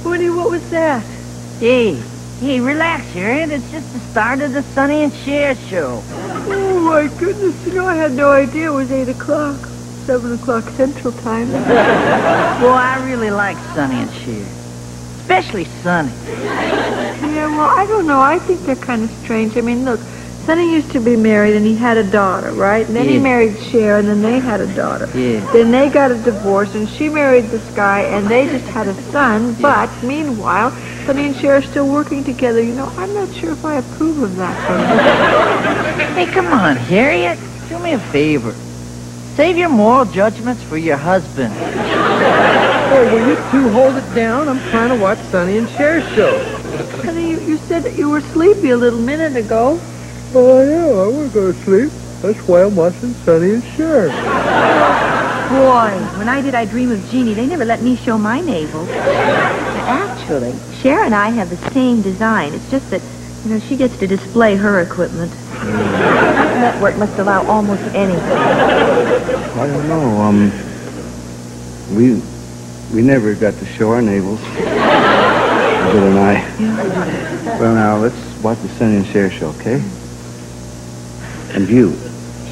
Woody, what was that? Hey, relax, Harriet. It's just the start of the Sonny and Cher show. Oh, my goodness. You know, I had no idea it was 8 o'clock. 7 o'clock Central Time. Well, I really like Sonny and Cher. Especially Sonny. Yeah, well, I don't know. I think they're kind of strange. I mean, look, Sonny used to be married and he had a daughter, right? And then he married Cher and then they had a daughter. Yeah. Then they got a divorce and she married this guy and they just had a son. But meanwhile, Sonny and Cher are still working together. You know, I'm not sure if I approve of that. Hey, come on, Harriet. Do me a favor. Save your moral judgments for your husband. Hey, will you two hold it down? I'm trying to watch Sonny and Cher's show. Honey, you said that you were sleepy a little minute ago. Oh, yeah, I want to go to sleep. That's why I'm watching Sonny and Cher. Boy, when I did I Dream of Jeannie, they never let me show my navel. Actually, Cher and I have the same design. It's just that, you know, she gets to display her equipment. That network must allow almost anything. I don't know. We never got to show our navels. Bill and I. Well, now, let's watch the Sonny and Cher show, okay? And you,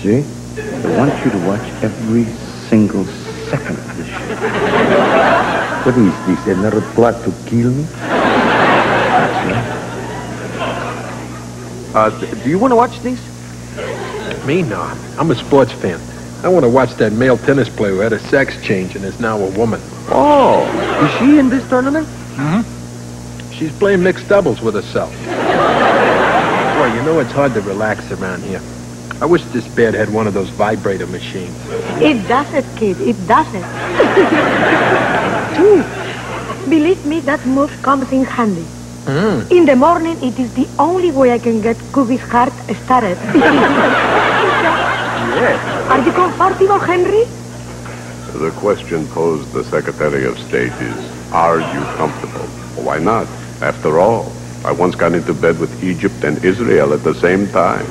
see? I want you to watch every single second of this show. What is this, another plot to kill me? Do you want to watch these? Me, no. I'm a sports fan. I want to watch that male tennis player who had a sex change and is now a woman. Oh, is she in this tournament? Mm-hmm. She's playing mixed doubles with herself. Boy, you know it's hard to relax around here. I wish this bed had one of those vibrator machines. It doesn't, kid. It doesn't. Believe me, that move comes in handy. In the morning, it is the only way I can get Cookie heart started. Yes. Are you comfortable, Henry? The question posed the Secretary of State is, are you comfortable? Well, why not? After all, I once got into bed with Egypt and Israel at the same time.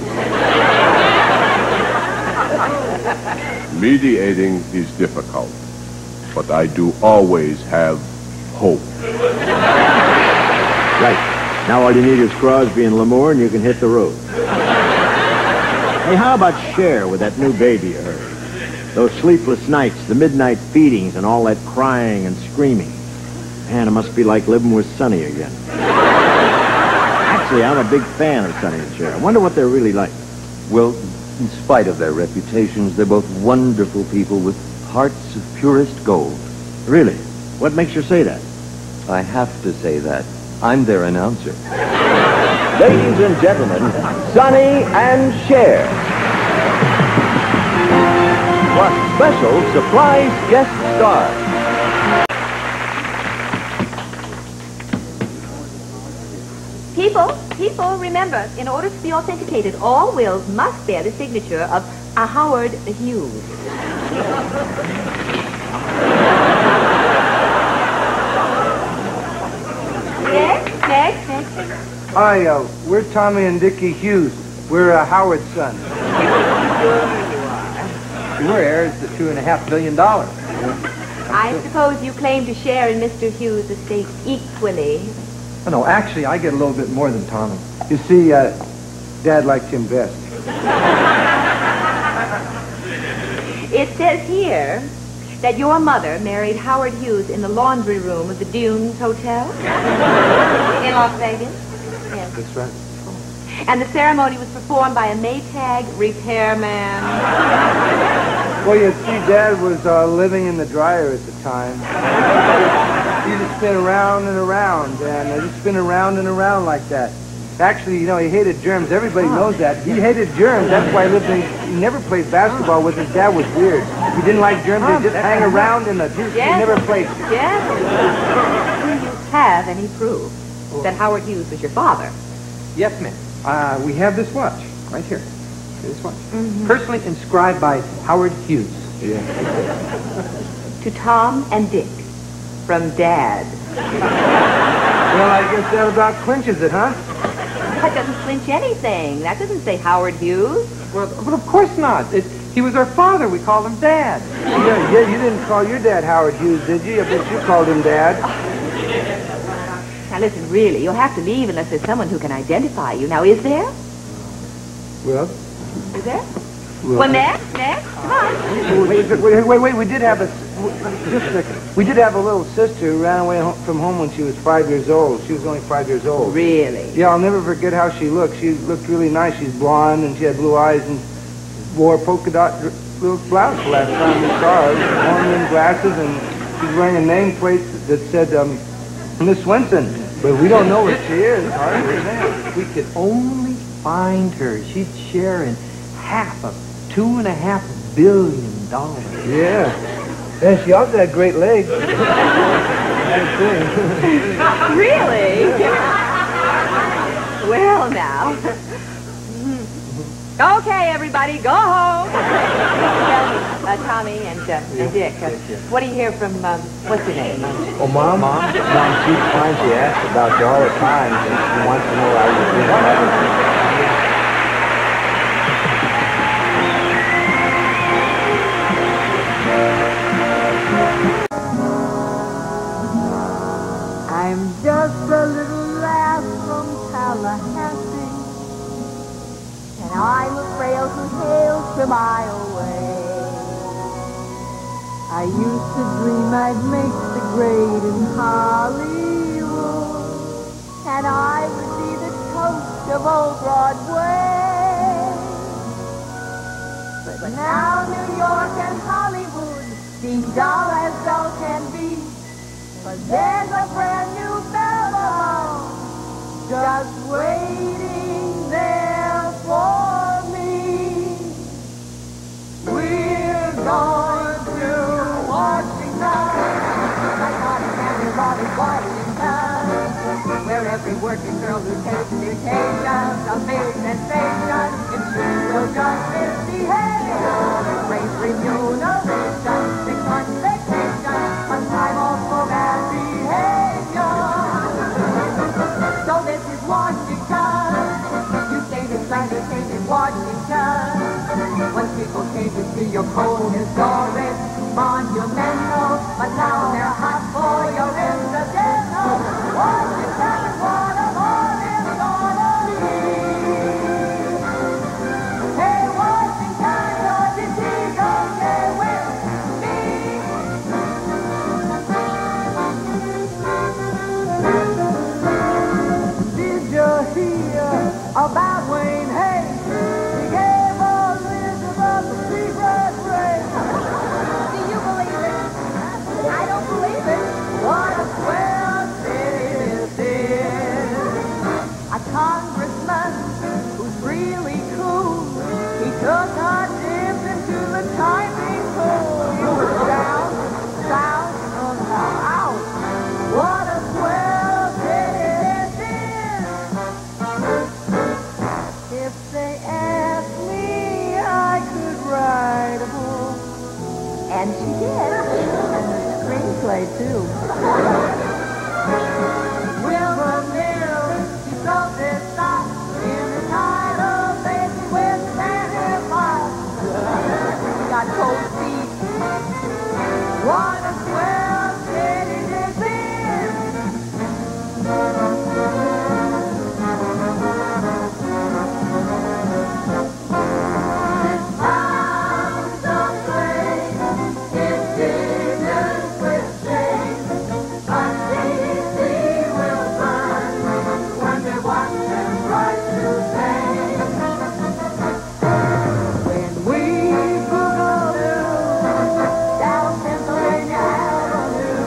Mediating is difficult, but I do always have hope. Right. Now all you need is Crosby and Lamore, and you can hit the road. Hey, how about Cher with that new baby of hers? Those sleepless nights, the midnight feedings, and all that crying and screaming. Man, it must be like living with Sonny again. Actually, I'm a big fan of Sonny and Cher. I wonder what they're really like. Well, in spite of their reputations, they're both wonderful people with hearts of purest gold. Really? What makes you say that? I have to say that. I'm their announcer. Ladies and gentlemen, Sonny and Cher. Plus special surprise guest star. People, remember, in order to be authenticated, all wills must bear the signature of a Howard Hughes. Next. Hi, we're Tommy and Dickie Hughes. We're Howard's sons. We're heirs to $2.5 billion. I suppose you claim to share in Mr. Hughes' estate equally. Oh, no, actually, I get a little bit more than Tommy. You see, Dad liked him best. It says here that your mother married Howard Hughes in the laundry room of the Dunes Hotel in Las Vegas. Yes. That's right. And the ceremony was performed by a Maytag repairman. Well, you see, Dad was living in the dryer at the time. He just spin around and around, and just spin around and around like that. Actually, you know, he hated germs. Everybody knows that. He hated germs. That's why he never played basketball with his dad. Was weird. He didn't like germs. He'd just hang around in the... He never played. Yes. Do you have any proof that Howard Hughes was your father? Yes, ma'am. We have this watch right here. This watch. Personally inscribed by Howard Hughes. Yeah. To Tom and Dick. From Dad. Well, I guess that about clinches it, huh? That doesn't clinch anything. That doesn't say Howard Hughes. Well, but of course not. He was our father. We called him Dad. Yeah, you didn't call your dad Howard Hughes, did you? I bet you called him Dad. Now, listen, really, you'll have to leave unless there's someone who can identify you. Now, is there? Well? Is there? Well, next, come on. Wait, we did have a little sister who ran away from home when she was 5 years old. She was only 5 years old. Really? Yeah, I'll never forget how she looked. She looked really nice. She's blonde, and she had blue eyes, and wore a polka dot little blouse the last time we saw her. Horn-rimmed glasses, and she's wearing a nameplate that said, Miss Swenson. But we don't know where she is, hardly. If we could only find her, she'd share in half of $2.5 billion. Yeah. And she also had great legs. Good thing. Really? Well, now. Okay, everybody, go home. Tell me, Tommy and Dick, what do you hear from, what's your name? Oh, Mom? Mom, she's fine. She asks about you all the time, and she wants to know how you're doing. I'm just a little lass from Tallahassee, and I'm a frail who hails from Iowa. I used to dream I'd make the grade in Hollywood, and I would be the toast of old Broadway. But now New York and Hollywood seem dull as dull can be. But there's a brand new Babylon just waiting there for me. We're going to Washington, like Cotton Candy, Washington, where every working girl who takes vacations a big sensation. If she will just misbehave, race remuneration, 6 months vacation, one time off for bad behavior. So this is Washington. You say this like the same in Washington. When people came to see your cold historic monumental, but now they're hot for your incidental. Washington, what a morning gonna be. Hey, Washington, your disease okay with me? Did you hear about Wayne Hayes? He gave Elizabeth a secret ring. Do you believe it? I don't believe it. What a swell city this is. A congressman who's really cool. He took a dip into the timing pool. Down, south, out. What a swell city this is. If they asked me, I could write a book. And she did. And a screenplay, too. Wilbermill, she sold this stock in the title, baby, with Santa Claus. We got cold feet. What a swell city this is. I'm someplace indigenous with shame, but DC will burn when they watch them rise to fame. When we boogaloo down Pennsylvania Avenue,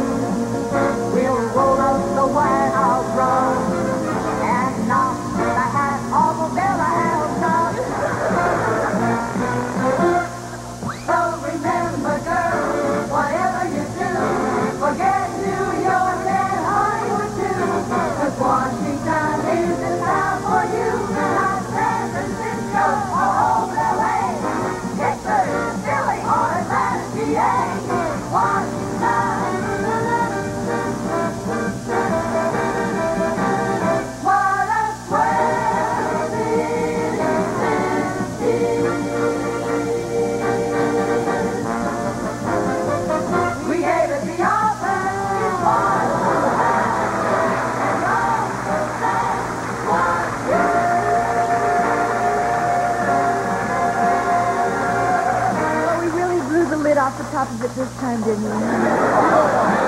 we'll roll up the White House run and knock the hat off of Bella House top. So remember, girl, whatever you do, forget New York and Hollywood too, 'cause Washington is the town for you, not San Francisco or Old LA, Texas, Philly, or Atlanta, PA. Washington. What a swell city this is. off the top of it this time, didn't you?